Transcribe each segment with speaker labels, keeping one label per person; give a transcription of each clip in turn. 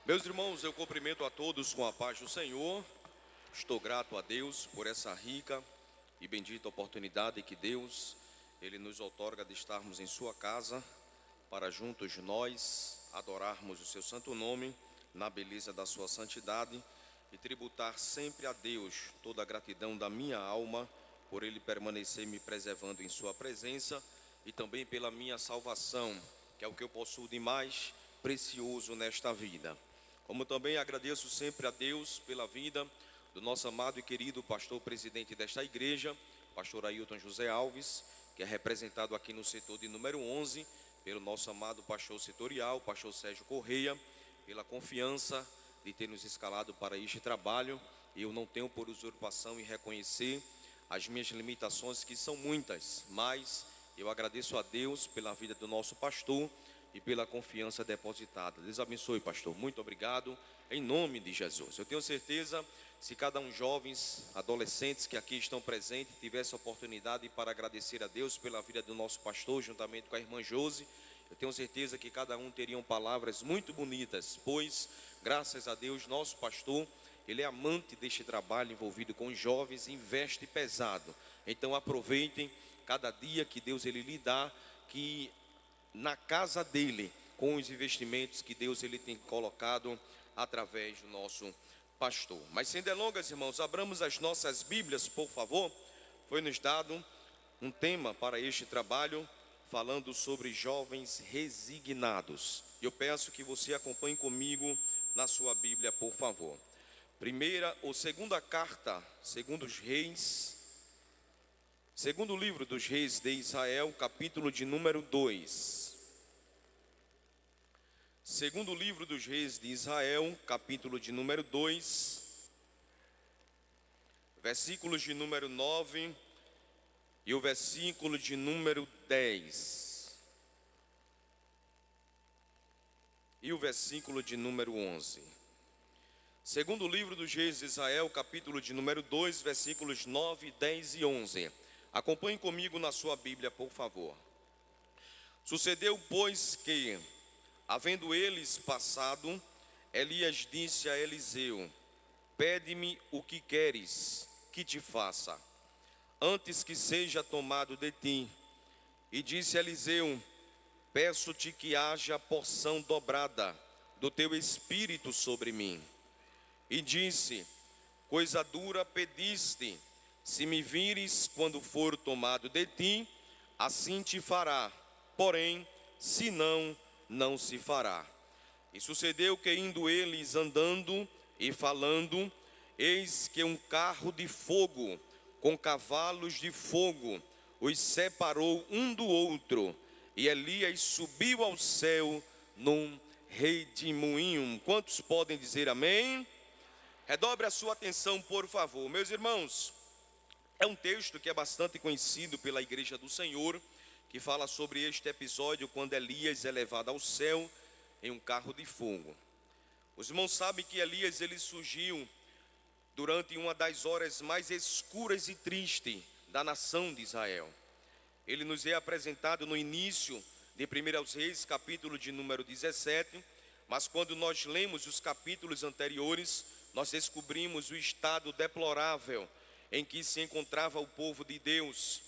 Speaker 1: Meus irmãos, eu cumprimento a todos com a paz do Senhor. Estou grato a Deus por essa rica e bendita oportunidade que Deus, Ele nos outorga de estarmos em sua casa, para juntos nós adorarmos o seu santo nome, na beleza da sua santidade, e tributar sempre a Deus toda a gratidão da minha alma, por Ele permanecer me preservando em sua presença, e também pela minha salvação, que é o que eu possuo de mais precioso nesta vida. Como também agradeço sempre a Deus pela vida do nosso amado e querido pastor presidente desta igreja, pastor Ailton José Alves, que é representado aqui no setor de número 11, pelo nosso amado pastor setorial, pastor Sérgio Correia, pela confiança de ter nos escalado para este trabalho. Eu não tenho por usurpação em reconhecer as minhas limitações, que são muitas, mas eu agradeço a Deus pela vida do nosso pastor e pela confiança depositada. Deus abençoe, pastor. Muito obrigado, em nome de Jesus. Eu tenho certeza, se cada um jovens, adolescentes que aqui estão presentes, tivesse a oportunidade para agradecer a Deus pela vida do nosso pastor, juntamente com a irmã Josi, eu tenho certeza que cada um teriam palavras muito bonitas, pois, graças a Deus, nosso pastor, ele é amante deste trabalho envolvido com os jovens, investe pesado. Então aproveitem cada dia que Deus ele lhe dá, que na casa dele, com os investimentos que Deus ele tem colocado através do nosso pastor. Mas sem delongas, irmãos, abramos as nossas Bíblias, por favor. Foi nos dado um tema para este trabalho, falando sobre jovens resignados. Eu peço que você acompanhe comigo na sua Bíblia, por favor. Primeira ou segunda carta, segundo os reis, segundo livro dos reis de Israel, capítulo de número 2. Segundo livro dos reis de Israel, capítulo de número 2, versículos de número 9 e o versículo de número 10. E o versículo de número 11. Segundo livro dos reis de Israel, capítulo de número 2, versículos 9, 10 e 11. Acompanhe comigo na sua Bíblia, por favor. Sucedeu, pois, que, havendo eles passado, Elias disse a Eliseu: pede-me o que queres que te faça, antes que seja tomado de ti. E disse Eliseu: peço-te que haja porção dobrada do teu espírito sobre mim. E disse: coisa dura pediste, se me vires quando for tomado de ti, assim te fará, porém, se não, não se fará. E sucedeu que, indo eles andando e falando, eis que um carro de fogo, com cavalos de fogo, os separou um do outro, e Elias subiu ao céu num redemoinho. Quantos podem dizer amém? Redobre a sua atenção, por favor. Meus irmãos, é um texto que é bastante conhecido pela Igreja do Senhor, que fala sobre este episódio quando Elias é levado ao céu em um carro de fogo. Os irmãos sabem que Elias ele surgiu durante uma das horas mais escuras e tristes da nação de Israel. Ele nos é apresentado no início de 1 Reis, capítulo de número 17, mas quando nós lemos os capítulos anteriores, nós descobrimos o estado deplorável em que se encontrava o povo de Deus.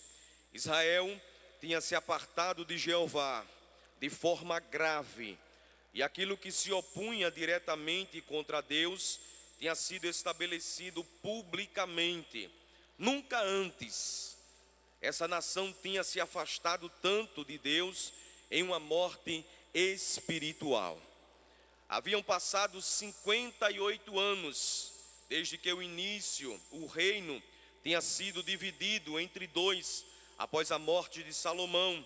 Speaker 1: Israel tinha se apartado de Jeová de forma grave, e aquilo que se opunha diretamente contra Deus tinha sido estabelecido publicamente. Nunca antes essa nação tinha se afastado tanto de Deus em uma morte espiritual. Haviam passado 58 anos desde que o reino tinha sido dividido entre dois após a morte de Salomão.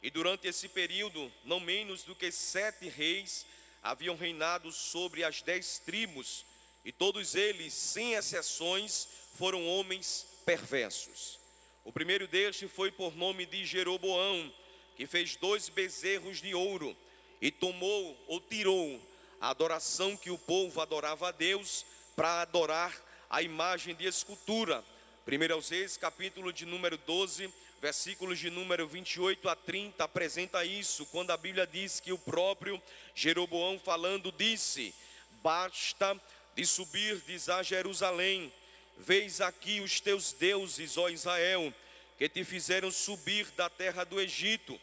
Speaker 1: E durante esse período, não menos do que 7 reis haviam reinado sobre as 10 tribos, e todos eles, sem exceções, foram homens perversos. O primeiro deste foi por nome de Jeroboão, que fez 2 bezerros de ouro e tomou ou tirou a adoração que o povo adorava a Deus para adorar a imagem de escultura. 1 Reis, capítulo de número 12, versículos de número 28 a 30, apresenta isso, quando a Bíblia diz que o próprio Jeroboão falando disse: basta de subirdes a Jerusalém. Vês aqui os teus deuses, ó Israel, que te fizeram subir da terra do Egito,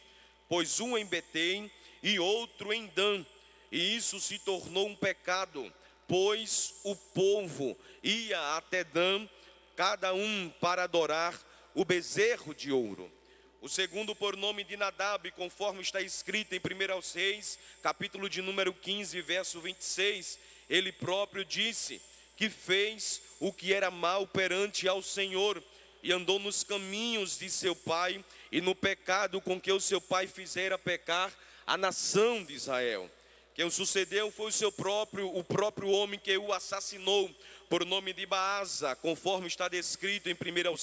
Speaker 1: pois um em Betem e outro em Dan. E isso se tornou um pecado, pois o povo ia até Dan, cada um para adorar o bezerro de ouro. O segundo por nome de Nadab, conforme está escrito em 1 Reis, capítulo de número 15, verso 26, ele próprio disse que fez o que era mal perante ao Senhor, e andou nos caminhos de seu pai, e no pecado com que o seu pai fizera pecar a nação de Israel. Quem o sucedeu foi o próprio homem que o assassinou, por nome de Baasa, conforme está descrito em 1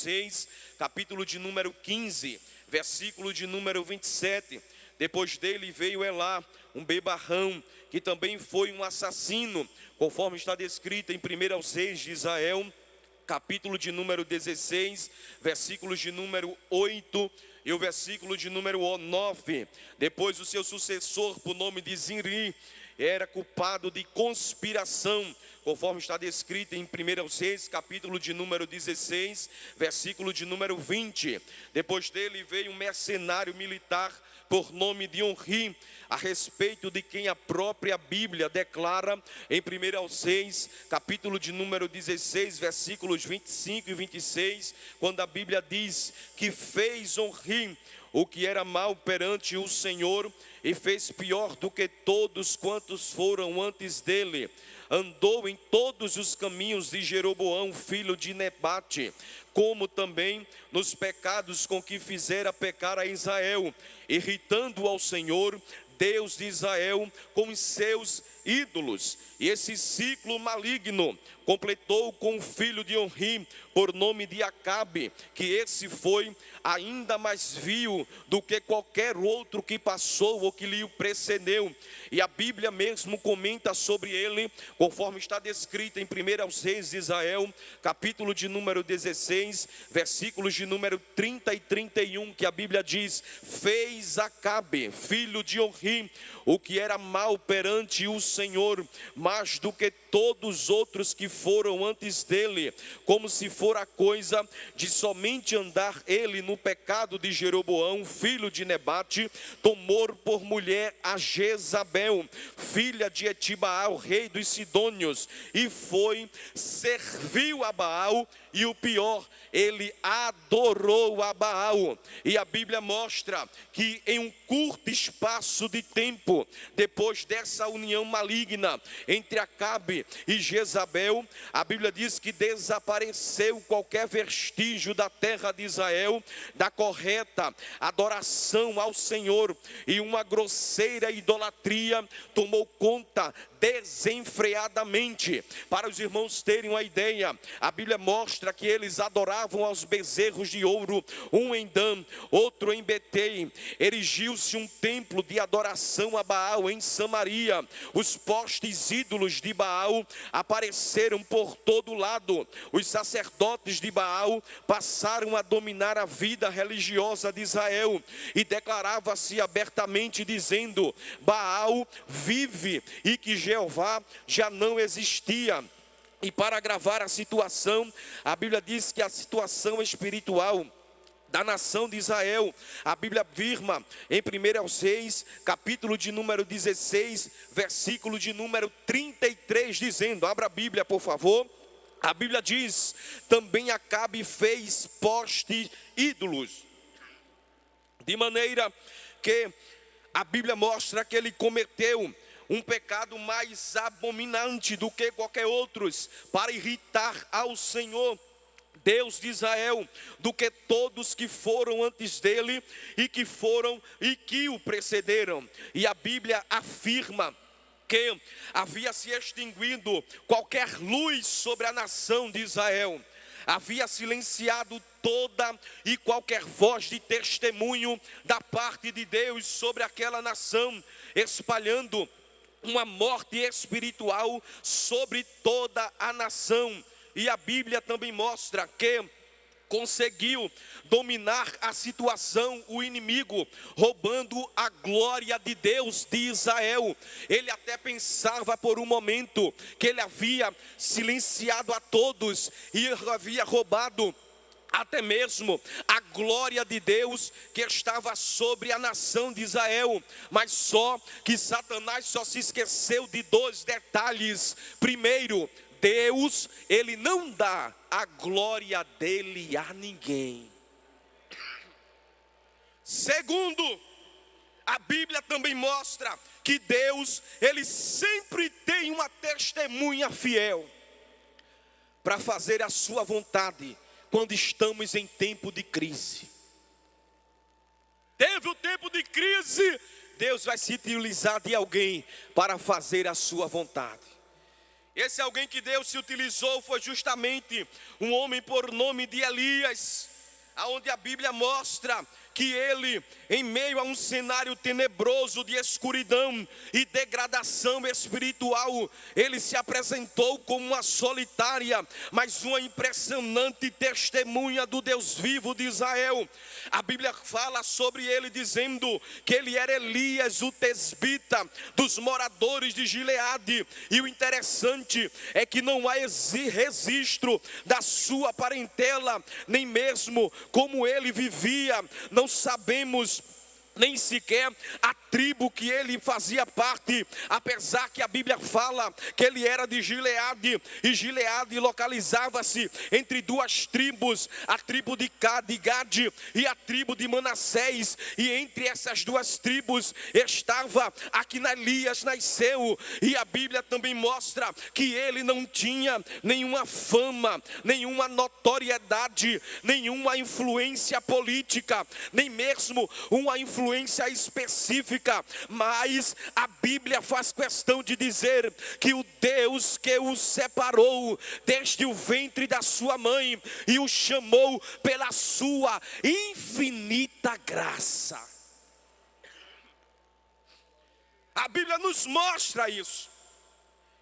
Speaker 1: Reis, capítulo de número 15, versículo de número 27. Depois dele veio Elá, um bebarrão, que também foi um assassino, conforme está descrito em 1 Reis de Israel, capítulo de número 16, versículos de número 8 e o versículo de número 9. Depois o seu sucessor, por nome de Zinri, era culpado de conspiração, conforme está descrito em 1 Reis, capítulo de número 16, versículo de número 20. Depois dele veio um mercenário militar, por nome de Onri, a respeito de quem a própria Bíblia declara em 1 Reis, capítulo de número 16, versículos 25 e 26, quando a Bíblia diz que fez Onri o que era mal perante o Senhor, e fez pior do que todos quantos foram antes dele. Andou em todos os caminhos de Jeroboão, filho de Nebate, como também nos pecados com que fizera pecar a Israel, irritando ao Senhor, Deus de Israel, com os seus ídolos. E esse ciclo maligno completou com o filho de Onri, por nome de Acabe, que esse foi ainda mais vil do que qualquer outro que passou ou que lhe precedeu. E a Bíblia mesmo comenta sobre ele, conforme está descrito em 1 Reis de Israel, capítulo de número 16, versículos de número 30 e 31, que a Bíblia diz: fez Acabe, filho de Onri, o que era mal perante o Senhor, mais do que todos os outros que foram antes dele, como se fora coisa de somente andar ele no pecado de Jeroboão, filho de Nebate, tomou por mulher a Jezabel, filha de Etibaal, rei dos Sidônios, e serviu a Baal, e o pior, ele adorou a Baal. E a Bíblia mostra que em um curto espaço de tempo, depois dessa união maligna entre Acabe e Jezabel, a Bíblia diz que desapareceu qualquer vestígio da terra de Israel, da correta adoração ao Senhor, e uma grosseira idolatria tomou conta desenfreadamente. Para os irmãos terem uma ideia, a Bíblia mostra que eles adoravam aos bezerros de ouro, um em Dan, outro em Betém. Erigiu-se um templo de adoração a Baal em Samaria. Os postes ídolos de Baal apareceram por todo lado. Os sacerdotes de Baal passaram a dominar a vida religiosa de Israel, e declarava-se abertamente dizendo: Baal vive, e que Jeová já não existia. E para agravar a situação, a Bíblia diz que a situação espiritual da nação de Israel, a Bíblia afirma em 1 Reis, capítulo de número 16, versículo de número 33, dizendo, abra a Bíblia por favor. A Bíblia diz: também Acabe fez postes ídolos, de maneira que a Bíblia mostra que ele cometeu um pecado mais abominante do que qualquer outros, para irritar ao Senhor, Deus de Israel, do que todos que foram antes dele e que o precederam. E a Bíblia afirma que havia se extinguido qualquer luz sobre a nação de Israel, havia silenciado toda e qualquer voz de testemunho da parte de Deus sobre aquela nação, espalhando uma morte espiritual sobre toda a nação. E a Bíblia também mostra que conseguiu dominar a situação, o inimigo, roubando a glória de Deus de Israel. Ele até pensava por um momento que ele havia silenciado a todos e havia roubado até mesmo a glória de Deus que estava sobre a nação de Israel. Mas só que Satanás só se esqueceu de dois detalhes. Primeiro, Deus, ele não dá a glória dele a ninguém. Segundo, a Bíblia também mostra que Deus, ele sempre tem uma testemunha fiel para fazer a sua vontade quando estamos em tempo de crise. Teve o tempo de crise, Deus vai se utilizar de alguém para fazer a sua vontade. Esse alguém que Deus se utilizou foi justamente um homem por nome de Elias, aonde a Bíblia mostra que ele, em meio a um cenário tenebroso de escuridão e degradação espiritual, ele se apresentou como uma solitária, mas uma impressionante testemunha do Deus vivo de Israel. A Bíblia fala sobre ele dizendo que ele era Elias, o tesbita, dos moradores de Gileade. E o interessante é que não há registro da sua parentela, nem mesmo como ele vivia. Não sabemos nem sequer a tribo que ele fazia parte, apesar que a Bíblia fala que ele era de Gileade, e Gileade localizava-se entre duas tribos, a tribo de Gade e a tribo de Manassés, e entre essas duas tribos estava a que Elias nasceu. E a Bíblia também mostra que ele não tinha nenhuma fama, nenhuma notoriedade, nenhuma influência política, nem mesmo uma influência específica, mas a Bíblia faz questão de dizer que o Deus que o separou desde o ventre da sua mãe e o chamou pela sua infinita graça. A Bíblia nos mostra isso.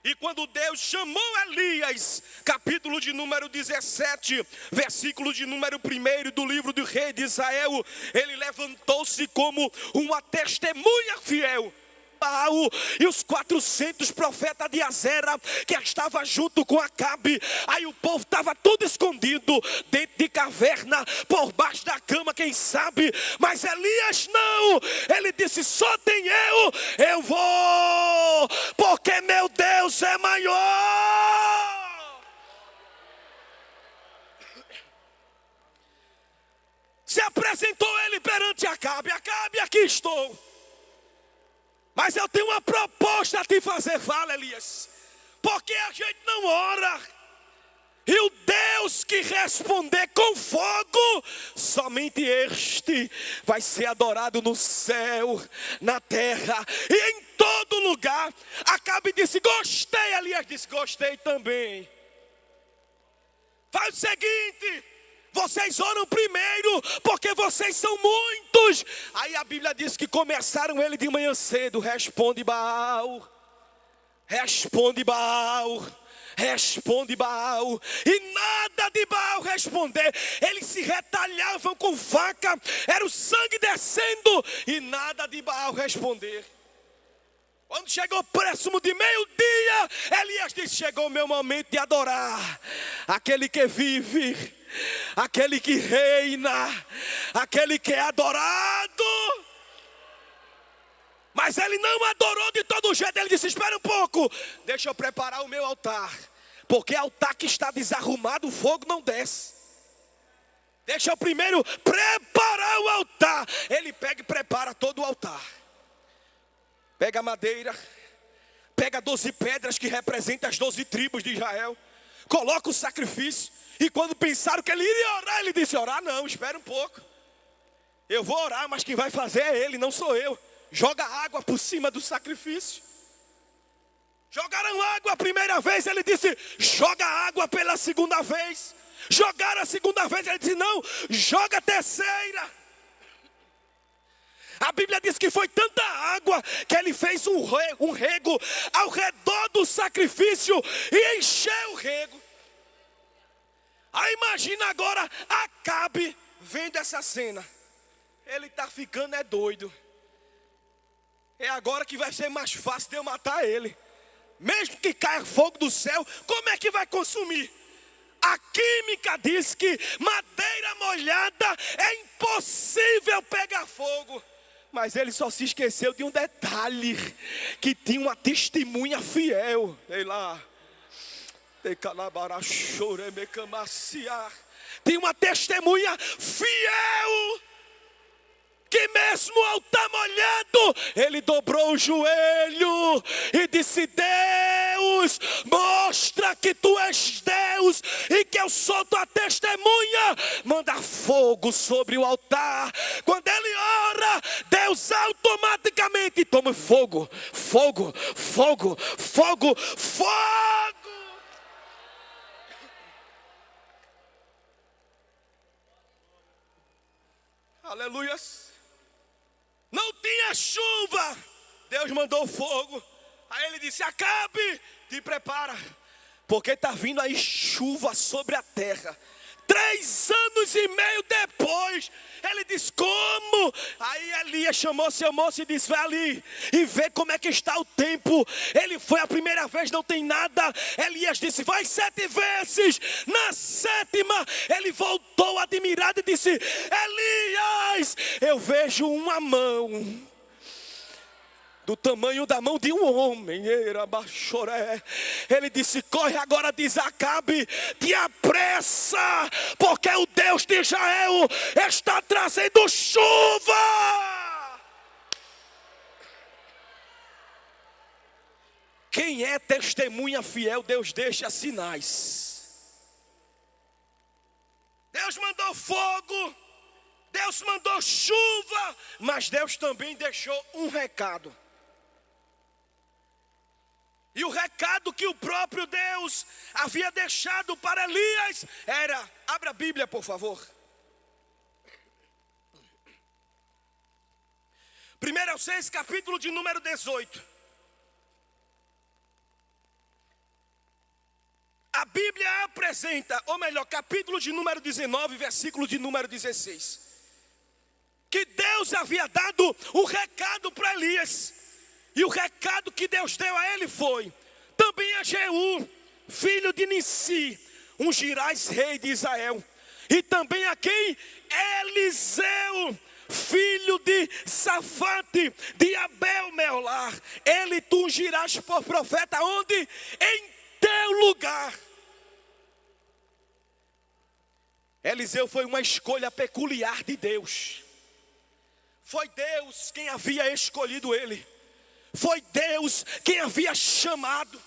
Speaker 1: E quando Deus chamou Elias, capítulo de número 17, versículo de número 1 do livro do rei de Israel, ele levantou-se como uma testemunha fiel. E os 400 profetas de Azera que estavam junto com Acabe, aí o povo estava tudo escondido dentro de caverna, por baixo da cama, quem sabe, mas Elias não, ele disse: só tem eu vou, porque meu Deus é maior. Se apresentou ele perante Acabe: Acabe, aqui estou. Mas eu tenho uma proposta a te fazer. Fala, Elias. Porque a gente não ora. E o Deus que responder com fogo, somente este vai ser adorado no céu, na terra e em todo lugar. Acabe disse: gostei. Elias disse: gostei também. Faz o seguinte: vocês oram primeiro, porque vocês são muitos. Aí a Bíblia diz que começaram ele de manhã cedo. Responde Baal, responde Baal, responde Baal. E nada de Baal responder. Eles se retalhavam com faca, era o sangue descendo, e nada de Baal responder. Quando chegou próximo de meio-dia, Elias disse: chegou o meu momento de adorar aquele que vive, aquele que reina, aquele que é adorado. Mas ele não adorou de todo jeito. Ele disse: espera um pouco, deixa eu preparar o meu altar, porque altar que está desarrumado, o fogo não desce. Deixa eu primeiro preparar o altar. Ele pega e prepara todo o altar. Pega a madeira, pega 12 pedras que representam as 12 tribos de Israel, coloca o sacrifício. E quando pensaram que ele iria orar, ele disse: orar não, espera um pouco. Eu vou orar, mas quem vai fazer é ele, não sou eu. Joga água por cima do sacrifício. Jogaram água a primeira vez, ele disse: joga água pela segunda vez. Jogaram a segunda vez, ele disse: não, joga a terceira. A Bíblia diz que foi tanta água que ele fez um rego ao redor do sacrifício e encheu o rego.
Speaker 2: Aí imagina agora Acabe vendo essa cena. Ele está ficando doido. É agora que vai ser mais fácil de eu matar ele. Mesmo que caia fogo do céu, como é que vai consumir? A química diz que madeira molhada é impossível pegar fogo. Mas ele só se esqueceu de um detalhe, que tinha uma testemunha fiel. Ei lá. Tinha uma testemunha fiel, que mesmo ao estar molhado, ele dobrou o joelho e disse: Deus, mostra que tu és Deus e que eu sou tua testemunha. Manda fogo sobre o altar. Quando ele ora, Deus automaticamente toma fogo, fogo, fogo, fogo, fogo. Aleluias. Não tinha chuva, Deus mandou fogo. Aí ele disse: Acabe, te prepara, porque está vindo aí chuva sobre a terra. 3 anos e meio depois, ele disse: como? Aí Elias chamou seu moço e disse: vai ali e vê como é que está o tempo. Ele foi a primeira vez, não tem nada. Elias disse: vai 7 vezes. Na 7ª, ele voltou admirado e disse: Elias, eu vejo uma mão do tamanho da mão de um homem. Ele disse: corre agora, diz Acabe, te apressa, porque o Deus de Israel está trazendo chuva. Quem é testemunha fiel, Deus deixa sinais. Deus mandou fogo, Deus mandou chuva, mas Deus também deixou um recado. E o recado que o próprio Deus havia deixado para Elias era, abra a Bíblia por favor. 1 Reis, capítulo de número 18. A Bíblia apresenta, ou melhor, capítulo de número 19, versículo de número 16. Que Deus havia dado um recado para Elias. E o recado que Deus deu a ele foi: também a Jeú, filho de Nissi, ungirás rei de Israel. E também a quem? Eliseu, filho de Safate, de Abel-Meolar. Ele tu ungirás por profeta, onde? Em teu lugar. Eliseu foi uma escolha peculiar de Deus. Foi Deus quem havia escolhido ele. Foi Deus quem havia chamado.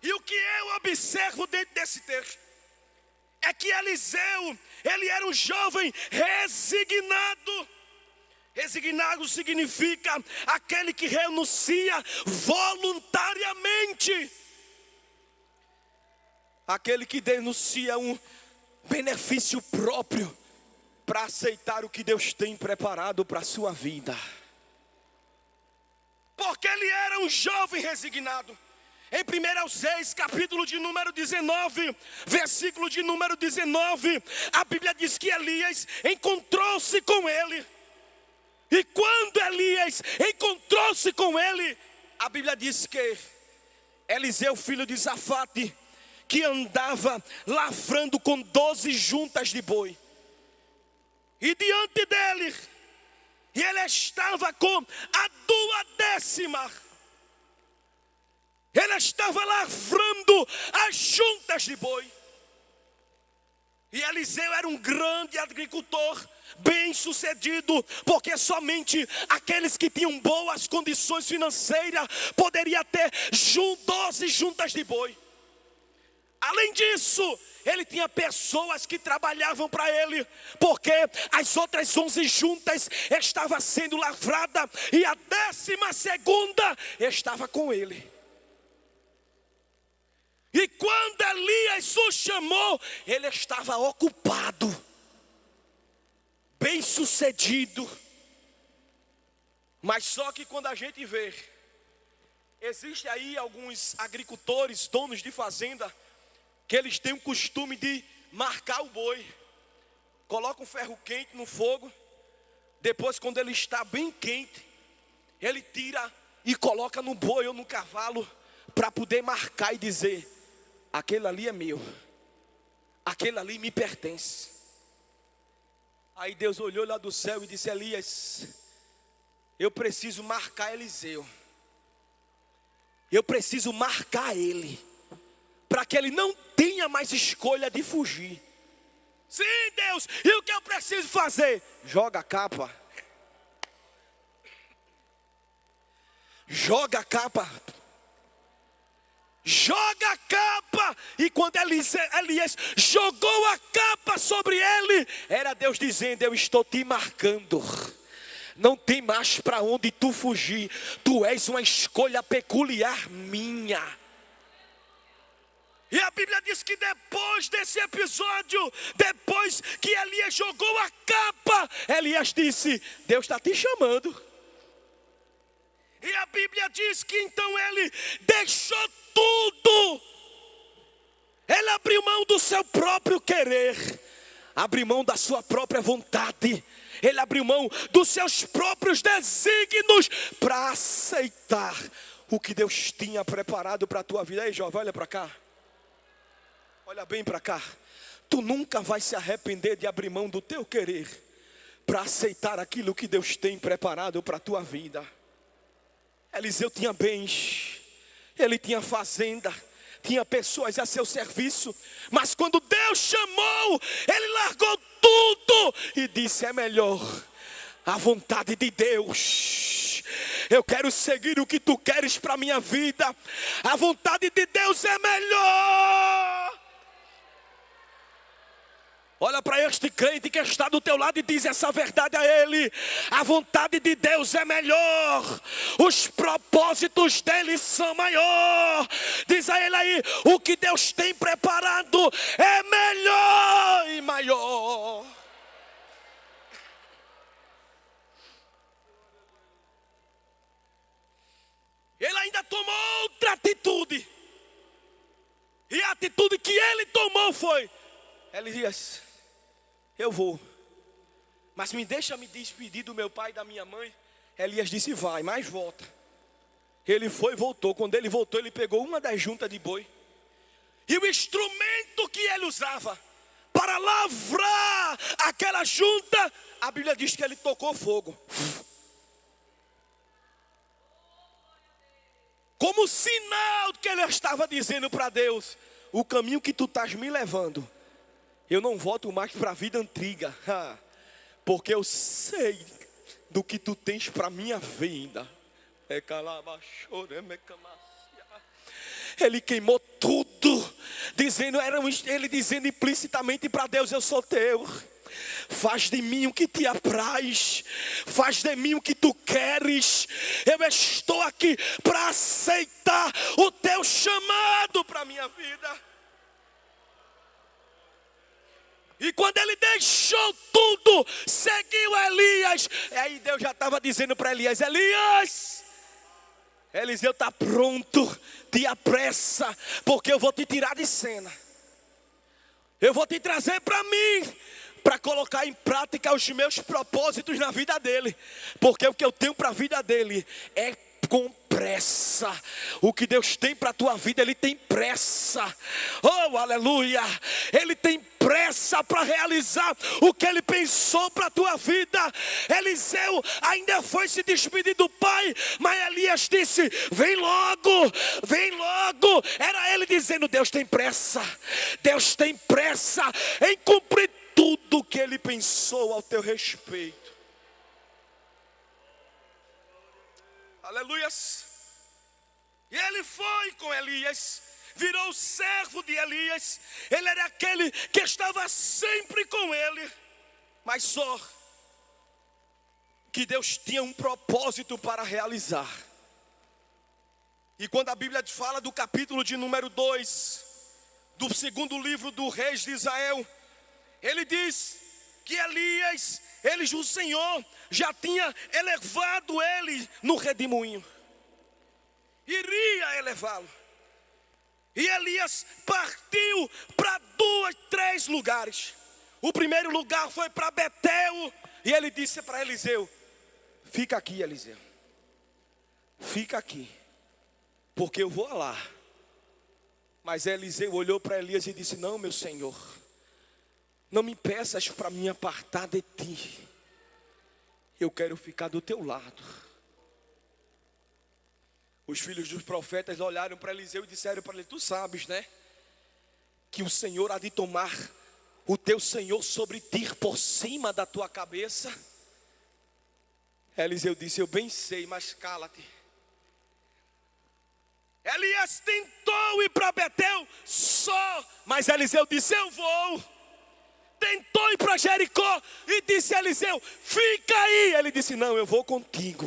Speaker 2: E o que eu observo dentro desse texto é que Eliseu, ele era um jovem resignado. Resignado significa aquele que renuncia voluntariamente. Aquele que denuncia um benefício próprio para aceitar o que Deus tem preparado para a sua vida. Porque ele era um jovem resignado. Em 1 Reis, capítulo de número 19, versículo de número 19, a Bíblia diz que Elias encontrou-se com ele. E quando Elias encontrou-se com ele, a Bíblia diz que Eliseu, filho de Safate, que andava lavrando com 12 juntas de boi, e diante dele, e ele estava com a 12ª. Ele estava lavrando as juntas de boi. E Eliseu era um grande agricultor, bem sucedido, porque somente aqueles que tinham boas condições financeiras poderiam ter 12 juntas de boi. Além disso, ele tinha pessoas que trabalhavam para ele, porque as outras 11 juntas estavam sendo lavradas e a 12ª estava com ele. E quando Elias o chamou, ele estava ocupado, bem sucedido. Mas só que quando a gente vê, existe aí alguns agricultores, donos de fazenda, que eles têm o costume de marcar o boi. Coloca um ferro quente no fogo. Depois, quando ele está bem quente, ele tira e coloca no boi ou no cavalo, para poder marcar e dizer: aquele ali é meu, aquele ali me pertence. Aí Deus olhou lá do céu e disse: Elias, eu preciso marcar Eliseu. Eu preciso marcar ele, para que ele não tenha mais escolha de fugir. Sim, Deus, e o que eu preciso fazer? Joga a capa. Joga a capa. Joga a capa. E quando Elias jogou a capa sobre ele, era Deus dizendo: eu estou te marcando. Não tem mais para onde tu fugir. Tu és uma escolha peculiar minha. E a Bíblia diz que depois desse episódio, depois que Elias jogou a capa, Elias disse: Deus está te chamando. E a Bíblia diz que então ele deixou tudo. Ele abriu mão do seu próprio querer, abriu mão da sua própria vontade. Ele abriu mão dos seus próprios desígnios para aceitar o que Deus tinha preparado para a tua vida. Aí, jovem, olha para cá. Olha bem para cá. Tu nunca vai se arrepender de abrir mão do teu querer para aceitar aquilo que Deus tem preparado para a tua vida. Eliseu tinha bens, ele tinha fazenda, tinha pessoas a seu serviço, mas quando Deus chamou, ele largou tudo e disse: é melhor a vontade de Deus. Eu quero seguir o que tu queres para a minha vida. A vontade de Deus é melhor. Olha para este crente que está do teu lado e diz essa verdade a ele: a vontade de Deus é melhor, os propósitos dele são maior. Diz a ele aí: o que Deus tem preparado é melhor e maior. Ele ainda tomou outra atitude, e a atitude que ele tomou foi: Elias, eu vou, mas me deixa me despedir do meu pai e da minha mãe. Elias disse: vai, mas volta. Ele foi e voltou. Quando ele voltou, ele pegou uma das juntas de boi, e o instrumento que ele usava para lavrar aquela junta, a Bíblia diz que ele tocou fogo, como sinal que ele estava dizendo para Deus: o caminho que tu estás me levando, eu não volto mais para a vida antiga, porque eu sei do que tu tens para a minha vida. Ele queimou tudo, ele dizendo implicitamente para Deus: eu sou teu. Faz de mim o que te apraz, faz de mim o que tu queres. Eu estou aqui para aceitar o teu chamado para a minha vida. E quando ele deixou tudo, seguiu Elias. E aí Deus já estava dizendo para Elias: Elias, Eliseu está pronto, te apressa, porque eu vou te tirar de cena. Eu vou te trazer para mim, para colocar em prática os meus propósitos na vida dele. Porque o que eu tenho para a vida dele é com pressa. O que Deus tem para a tua vida, Ele tem pressa. Oh, aleluia. Ele tem pressa para realizar o que Ele pensou para a tua vida. Eliseu ainda foi se despedir do pai, mas Elias disse: vem logo, vem logo. Era ele dizendo: Deus tem pressa, Deus tem pressa em cumprir tudo o que Ele pensou ao teu respeito. Aleluias. E ele foi com Elias, virou servo de Elias. Ele era aquele que estava sempre com ele, mas só que Deus tinha um propósito para realizar. E quando a Bíblia fala do capítulo de número 2 do segundo livro do Reis de Israel, ele diz que Elias, o Senhor já tinha elevado ele no redemoinho, iria elevá-lo. E Elias partiu para três lugares. O primeiro lugar foi para Betel. E ele disse para Eliseu: fica aqui, Eliseu. Fica aqui, porque eu vou lá. Mas Eliseu olhou para Elias e disse: não, meu senhor, não me peças para me apartar de ti. Eu quero ficar do teu lado. Os filhos dos profetas olharam para Eliseu e disseram para ele: tu sabes, né, que o Senhor há de tomar o teu Senhor sobre ti, por cima da tua cabeça. Eliseu disse: eu bem sei, mas cala-te. Elias tentou ir para Betel só, mas Eliseu disse: eu vou. Tentou ir para Jericó e disse a Eliseu: fica aí. Ele disse: não, eu vou contigo.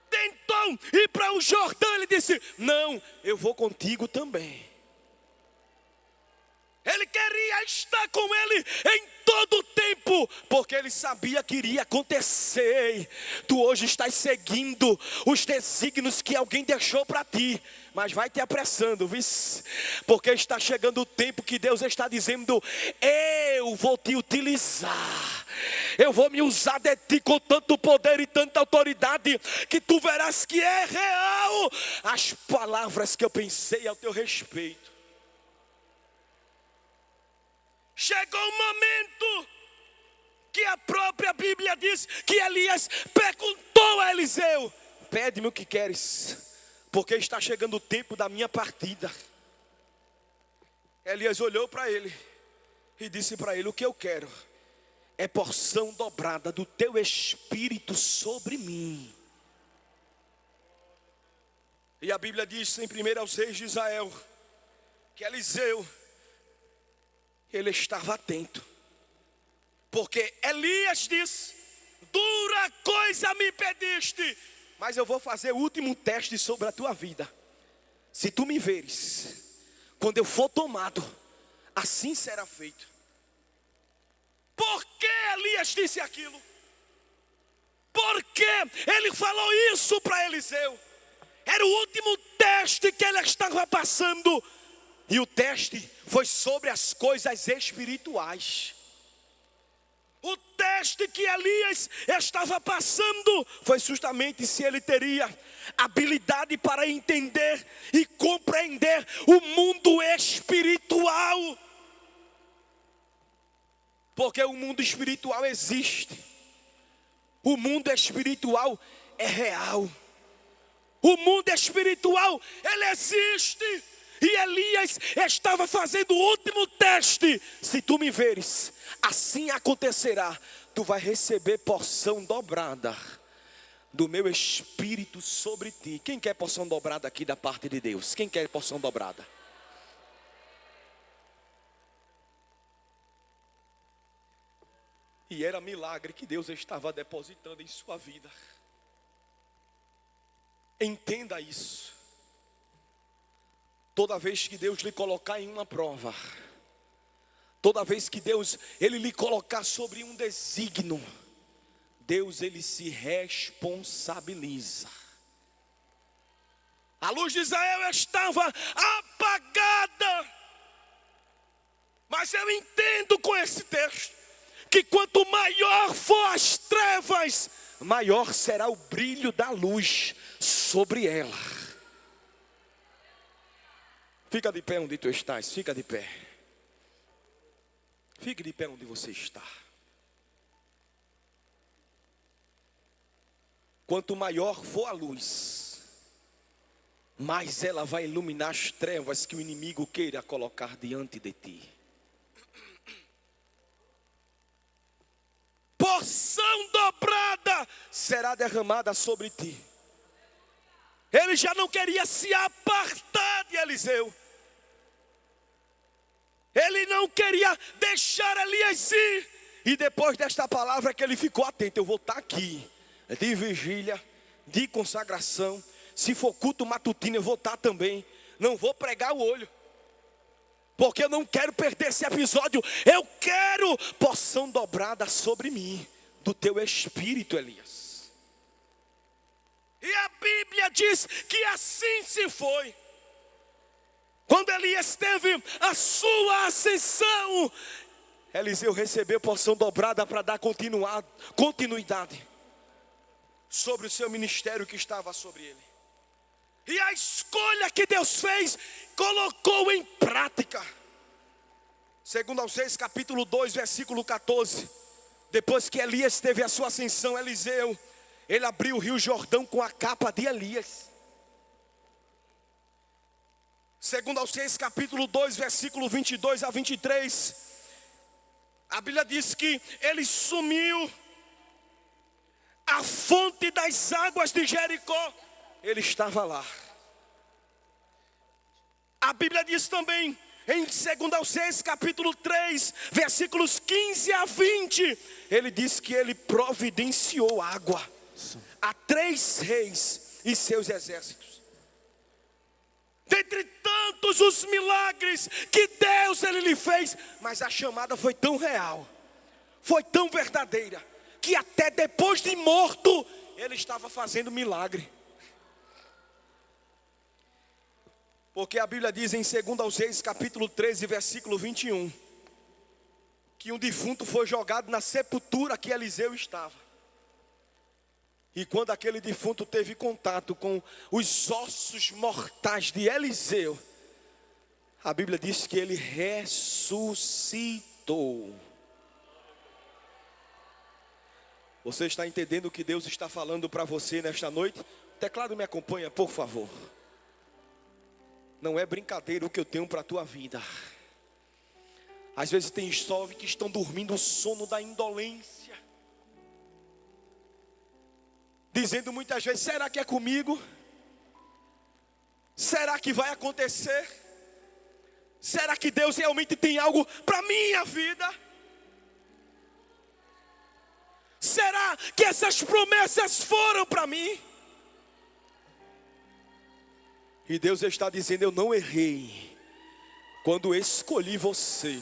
Speaker 2: Tentou ir para o Jordão, ele disse: não, eu vou contigo também. Ele queria estar com ele em todo o tempo, porque ele sabia que iria acontecer. Tu hoje estás seguindo os desígnios que alguém deixou para ti, mas vai te apressando, viu? Porque está chegando o tempo que Deus está dizendo: eu vou te utilizar. Eu vou me usar de ti com tanto poder e tanta autoridade, que tu verás que é real as palavras que eu pensei ao teu respeito. Chegou um momento que a própria Bíblia diz que Elias perguntou a Eliseu: pede-me o que queres, porque está chegando o tempo da minha partida. Elias olhou para ele e disse para ele: o que eu quero é porção dobrada do teu espírito sobre mim. E a Bíblia diz em 1 aos Reis de Israel que Eliseu, ele estava atento, porque Elias disse: dura coisa me pediste, mas eu vou fazer o último teste sobre a tua vida. Se tu me veres, quando eu for tomado, assim será feito. Por que Elias disse aquilo? Por que ele falou isso para Eliseu? Era o último teste que ele estava passando. E o teste foi sobre as coisas espirituais. O teste que Elias estava passando foi justamente se ele teria habilidade para entender e compreender o mundo espiritual. Porque o mundo espiritual existe. O mundo espiritual é real. O mundo espiritual, ele existe. E Elias estava fazendo o último teste. Se tu me veres, assim acontecerá. Tu vai receber porção dobrada do meu espírito sobre ti. Quem quer porção dobrada aqui da parte de Deus? Quem quer porção dobrada? E era milagre que Deus estava depositando em sua vida. Entenda isso. Toda vez que Deus lhe colocar em uma prova, toda vez que Deus ele lhe colocar sobre um desígnio, Deus ele se responsabiliza. A luz de Israel estava apagada, mas eu entendo com esse texto que quanto maior for as trevas, maior será o brilho da luz sobre ela. Fica de pé onde tu estás, fica de pé. Fique de pé onde você está. Quanto maior for a luz, mais ela vai iluminar as trevas que o inimigo queira colocar diante de ti. Porção dobrada será derramada sobre ti. Ele já não queria se apartar de Eliseu. Ele não queria deixar Elias ir. E depois desta palavra que ele ficou atento: eu vou estar aqui de vigília, de consagração. Se for culto matutino, eu vou estar também. Não vou pregar o olho, porque eu não quero perder esse episódio. Eu quero porção dobrada sobre mim do teu espírito, Elias. E a Bíblia diz que assim se foi. Quando Elias teve a sua ascensão, Eliseu recebeu porção dobrada para dar continuidade sobre o seu ministério que estava sobre ele. E a escolha que Deus fez, colocou em prática. Segundo aos Reis, capítulo 2, versículo 14. Depois que Elias teve a sua ascensão, Eliseu, ele abriu o rio Jordão com a capa de Elias. Segundo aos Reis, capítulo 2, versículo 22 a 23. A Bíblia diz que ele sumiu a fonte das águas de Jericó. Ele estava lá. A Bíblia diz também, em 2 aos Reis, capítulo 3, versículos 15 a 20. Ele diz que ele providenciou água a 3 reis e seus exércitos. Dentre tantos os milagres que Deus ele lhe fez, mas a chamada foi tão real, foi tão verdadeira, que até depois de morto, ele estava fazendo milagre. Porque a Bíblia diz em 2 aos Reis, capítulo 13, versículo 21, que um defunto foi jogado na sepultura que Eliseu estava. E quando aquele defunto teve contato com os ossos mortais de Eliseu, a Bíblia diz que ele ressuscitou. Você está entendendo o que Deus está falando para você nesta noite? O teclado me acompanha, por favor. Não é brincadeira o que eu tenho para a tua vida. Às vezes tem jovens que estão dormindo o sono da indolência, dizendo muitas vezes, será que é comigo? Será que vai acontecer? Será que Deus realmente tem algo para minha vida? Será que essas promessas foram para mim? E Deus está dizendo, eu não errei quando escolhi você.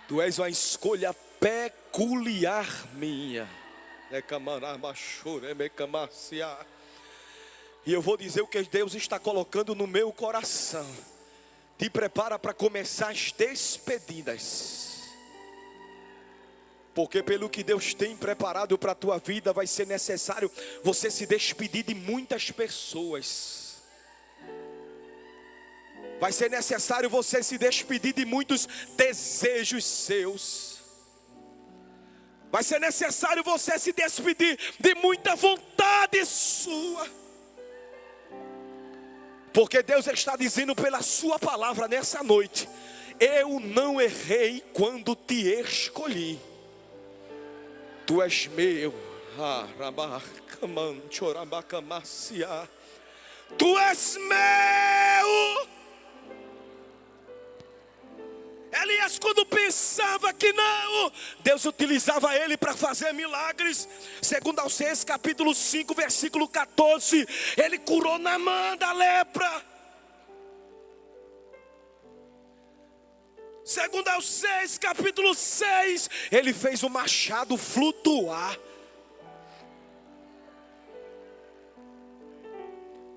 Speaker 2: Tu és uma escolha peculiar minha. E eu vou dizer o que Deus está colocando no meu coração. Te prepara para começar as despedidas. Porque pelo que Deus tem preparado para a tua vida, vai ser necessário você se despedir de muitas pessoas. Vai ser necessário você se despedir de muitos desejos seus. Vai ser necessário você se despedir de muita vontade sua. Porque Deus está dizendo pela sua palavra nessa noite, eu não errei quando te escolhi. Tu és meu. Tu és meu. Elias, quando pensava que não, Deus utilizava ele para fazer milagres. Segundo aos Reis, capítulo 5, versículo 14, ele curou Naamã da lepra. Segundo aos Reis, capítulo 6, ele fez o machado flutuar.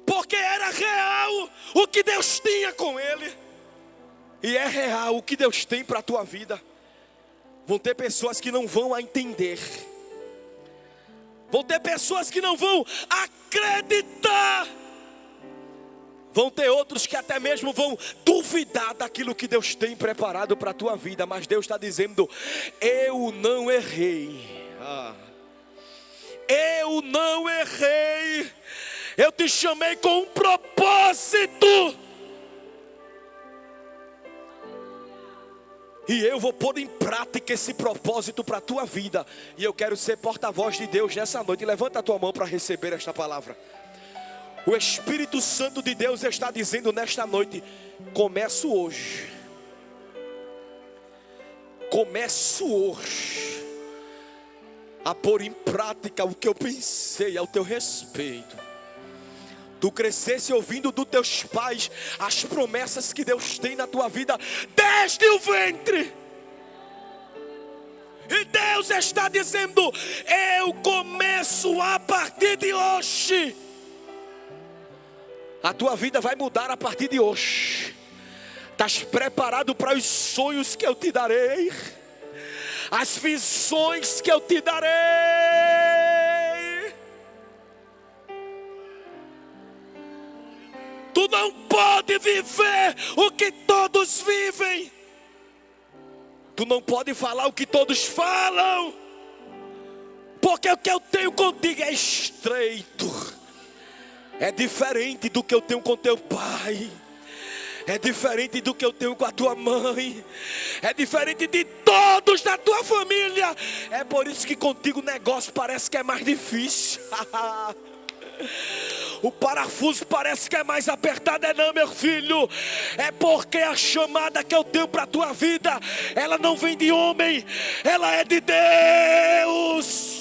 Speaker 2: Porque era real o que Deus tinha com ele. E é real o que Deus tem para a tua vida. Vão ter pessoas que não vão entender. Vão ter pessoas que não vão acreditar. Vão ter outros que até mesmo vão duvidar daquilo que Deus tem preparado para a tua vida. Mas Deus está dizendo, eu não errei. Eu não errei. Eu te chamei com um propósito. E eu vou pôr em prática esse propósito para a tua vida. E eu quero ser porta-voz de Deus nessa noite. Levanta a tua mão para receber esta palavra. O Espírito Santo de Deus está dizendo nesta noite, começo hoje. Começo hoje a pôr em prática o que eu pensei ao teu respeito. Tu crescesse ouvindo dos teus pais as promessas que Deus tem na tua vida desde o ventre. E Deus está dizendo, eu começo a partir de hoje A tua vida vai mudar a partir de hoje. Estás preparado para os sonhos que eu te darei? As visões que eu te darei? Tu não pode viver o que todos vivem. Tu não pode falar o que todos falam. Porque o que eu tenho contigo é estreito. É diferente do que eu tenho com teu pai. É diferente do que eu tenho com a tua mãe. É diferente de todos da tua família. É por isso que contigo o negócio parece que é mais difícil. O parafuso parece que é mais apertado. É não, meu filho. É porque a chamada que eu tenho para a tua vida, ela não vem de homem, ela é de Deus.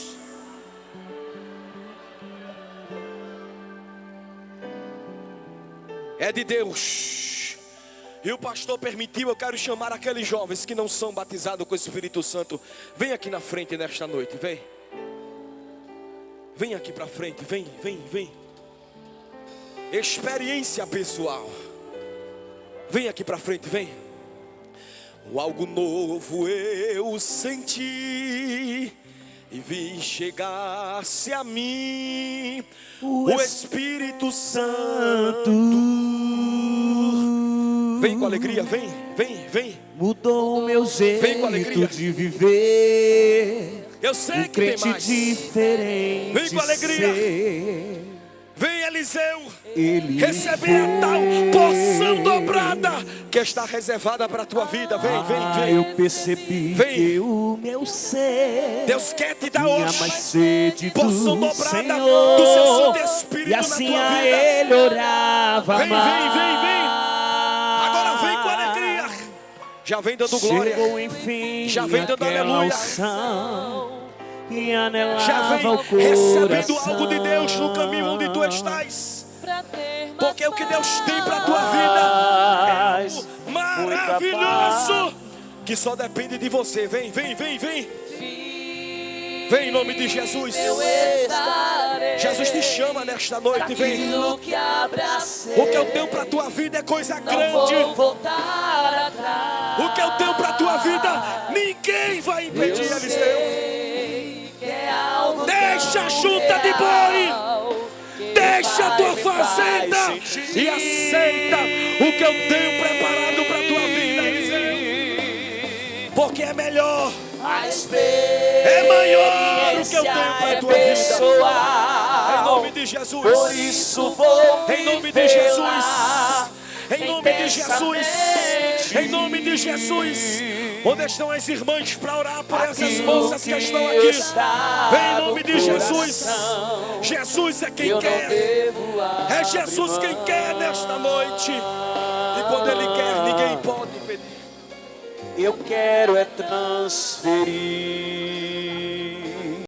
Speaker 2: É de Deus. E o pastor permitiu, eu quero chamar aqueles jovens que não são batizados com o Espírito Santo. Vem aqui na frente nesta noite, vem. Vem aqui para frente, vem. Experiência pessoal. Vem aqui para frente, vem. O algo novo eu senti e vi chegar-se a mim o Espírito Santo. Vem com alegria, vem.
Speaker 3: Mudou o meu jeito de viver.
Speaker 2: Eu sei que tem mais.
Speaker 3: Diferente.
Speaker 2: Vem com alegria.
Speaker 3: Ser.
Speaker 2: Vem, Eliseu.
Speaker 3: Ele
Speaker 2: Receber a tal porção dobrada que está reservada para a tua vida. Vem.
Speaker 3: Eu percebi que o meu ser,
Speaker 2: Deus quer te dar
Speaker 3: tinha
Speaker 2: hoje
Speaker 3: mais sede
Speaker 2: porção
Speaker 3: do
Speaker 2: dobrada
Speaker 3: Senhor,
Speaker 2: do seu Santo Espírito
Speaker 3: e assim
Speaker 2: na tua
Speaker 3: a
Speaker 2: vida.
Speaker 3: Ele orava
Speaker 2: Vem.
Speaker 3: mais.
Speaker 2: Agora vem com alegria. Já vem dando glória.
Speaker 3: Chegou enfim,
Speaker 2: Já vem dando
Speaker 3: aquela
Speaker 2: aleluia.
Speaker 3: unção que
Speaker 2: Já
Speaker 3: anelava
Speaker 2: vem
Speaker 3: o
Speaker 2: recebendo
Speaker 3: coração.
Speaker 2: algo de Deus no caminho onde tu estás. Porque o que Deus tem para a tua vida é maravilhoso, que só depende de você. Vem. Vem em nome de Jesus. Jesus te chama nesta noite. Vem. O que eu tenho para a tua vida é coisa grande. O que eu tenho para a tua vida, ninguém vai impedir, Eliseu. Deixa a junta de boi. Deixa a tua fazenda e aceita o que eu tenho preparado para a tua vida, Eliseu. Porque é melhor. É maior o que eu tenho para a tua vida. Em nome de Jesus.
Speaker 3: Por isso vou
Speaker 2: em nome de Jesus. Em nome de Jesus. Em nome de Jesus. Onde estão as irmãs para orar por essas moças que estão aqui? Vem em nome de Jesus. Jesus é quem quer. É Jesus quem quer nesta noite. E quando Ele quer, ninguém pode impedir.
Speaker 3: Eu quero é transferir